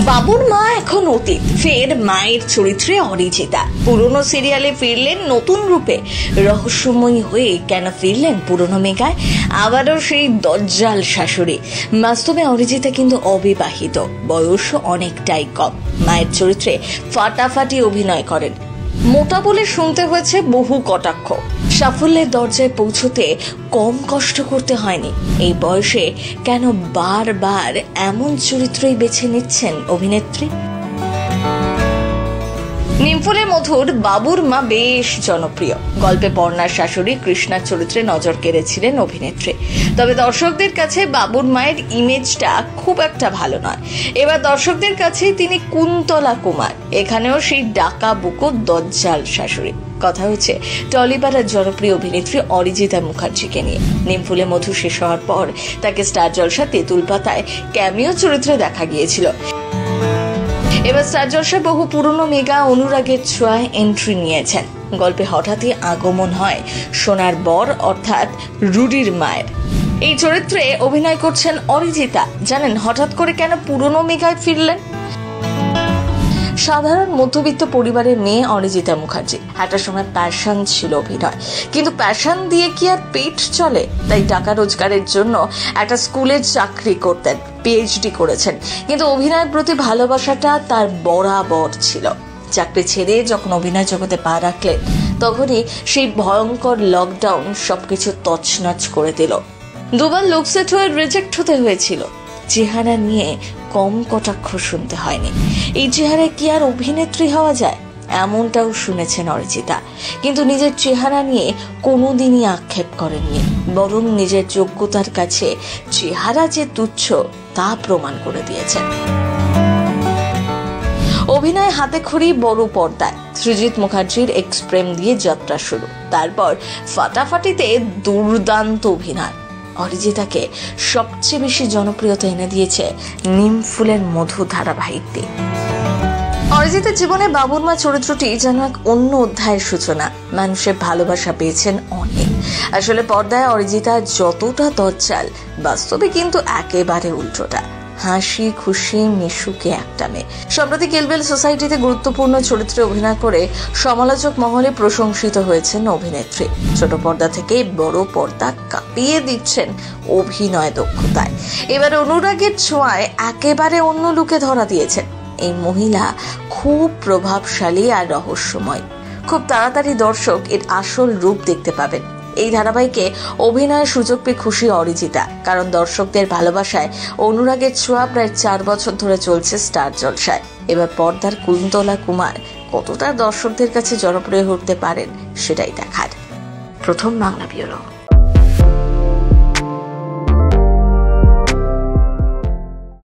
বাবুর মা এখন অতীত, ফের মায়ের চরিত্রে অরিজিতা। পুরনো সিরিয়ালে ফিরলেন নতুন রূপে, রহস্যময়ী হয়ে কেন ফিরলেন পুরনো মেঘায়? আবারও সেই দজ্জাল শাশুড়ি। বাস্তবে অরিজিতা কিন্তু অবিবাহিত, বয়স অনেকটাই কম। মায়ের চরিত্রে ফাটাফাটি অভিনয় করেন। মোটা বলে শুনতে হয়েছে বহু কটাক্ষ। সাফল্যের দরজায় পৌঁছতে কম কষ্ট করতে হয়নি। এই বয়সে কেন বারবার এমন চরিত্রই বেছে নিচ্ছেন অভিনেত্রী? নিমফুলের মধুর বাবুর মা বেশ জনপ্রিয়। গল্পে বর্ণার শাশুড়ি কৃষ্ণার চরিত্রে নজর কেড়েছিলেন অভিনেত্রী। তবে দর্শকদের কাছে বাবুর মায়ের ইমেজটা খুব একটা ভালো নয়। এবার দর্শকদের কাছে তিনি কুন্তলা কুমার। এখানেও সেই ডাকা বুকো দজ্জাল শাশুড়ি। কথা হচ্ছে টলিপাড়ার জনপ্রিয় অভিনেত্রী অরিজিতা মুখার্জিকে নিয়ে। নিমফুলে মধু শেষ হওয়ার পর তাকে স্টার জলসা তেঁতুল পাতায় ক্যামিও চরিত্রে দেখা গিয়েছিল। এবার স্টার জলসায় বহু পুরনো মেগা অনুরাগের ছোঁয়ায় এন্ট্রি নিয়েছেন। গল্পে হঠাৎই আগমন হয় সোনার বর অর্থাৎ রুডির মায়ের। এই চরিত্রে অভিনয় করছেন অরিজিতা। জানেন হঠাৎ করে কেন পুরনো মেগায় ফিরলেন? সাধারণ মধ্যবিত্ত পরিবারের মেয়ে অরিজিতা মুখার্জি। একটা সময় প্যাশন ছিল অভিনয়, কিন্তু প্যাশন দিয়ে কি আর পেট চলে? তাই টাকা রোজগারের জন্য একটা স্কুলে চাকরি করতেন, পিএইচডি করেছেন, কিন্তু অভিনয়ের প্রতি ভালোবাসাটা তার বরাবর ছিল। চাকরি ছেড়ে যখন অভিনয় জগতে পা রাখলেন, তখনই সেই ভয়ঙ্কর লকডাউন সবকিছু তছনছ করে দিল। দুবার লুকসেট হয়ে রিজেক্ট হতে হয়েছিল। চেহারা নিয়ে কম কটাক্ষ শুনতে হয়নি। এই চেহারায় কি আর অভিনেত্রী হওয়া যায়? এমনটাও শুনেছেন অরিজিতা। কিন্তু নিজের চেহারা নিয়ে কোনোদিনই আক্ষেপ করেননি, বরং নিজের যোগ্যতার কাছে চেহারা যে তুচ্ছ তা প্রমাণ করে দিয়েছেন। অভিনয় হাতে খড়ি বড় পর্দায় সৃজিত মুখার্জির এক্স প্রেম দিয়ে যাত্রা শুরু। তারপর ফাটাফাটিতে দুর্দান্ত অভিনয়। অরিজিতাকে সবচেয়ে বেশি জনপ্রিয়তা এনে দিয়েছে নিমফুলের মধু ধারাবাহিকটি। অরিজিতের জীবনে বাবুর মা চরিত্রটি যেন এক অন্য অধ্যায়ের সূচনা। মানুষের ভালোবাসা পেয়েছেন অনেক। আসলে পর্দায় অরিজিতা যতটা দজ্জাল, বাস্তবে কিন্তু একেবারে উল্টোটা। হাসি খুশি মিশুকে একটা মেয়ে। সম্প্রতি কিলবিল সোসাইটিতে গুরুত্বপূর্ণ চরিত্রে অভিনয় করে সমালোচক মহলে প্রশংসিত হয়েছেন অভিনেত্রী। ছোট পর্দা থেকে বড় পর্দা কাঁপিয়ে দিচ্ছেন অভিনয় দক্ষতায়। এবার অনুরাগের ছোঁয়ায় একেবারে অন্য লুকে ধরা দিয়েছেন। এই মহিলা খুব প্রভাবশালী আর রহস্যময়। খুব তাড়াতাড়ি দর্শক এর আসল রূপ দেখতে পাবেন। এই ধারাবাহিকে অভিনয়ের সুযোগ পেয়ে খুশি অরিজিতা, কারণ দর্শকদের ভালোবাসায় অনুরাগের ছোঁয়া প্রায় 4 বছর ধরে চলছে স্টার জলসায়। এবার পর্দার কুন্তলা কুমার কতটা দর্শকদের কাছে জনপ্রিয় হতে পারেন সেটাই দেখার। প্রথম বাংলা ব্যুরো।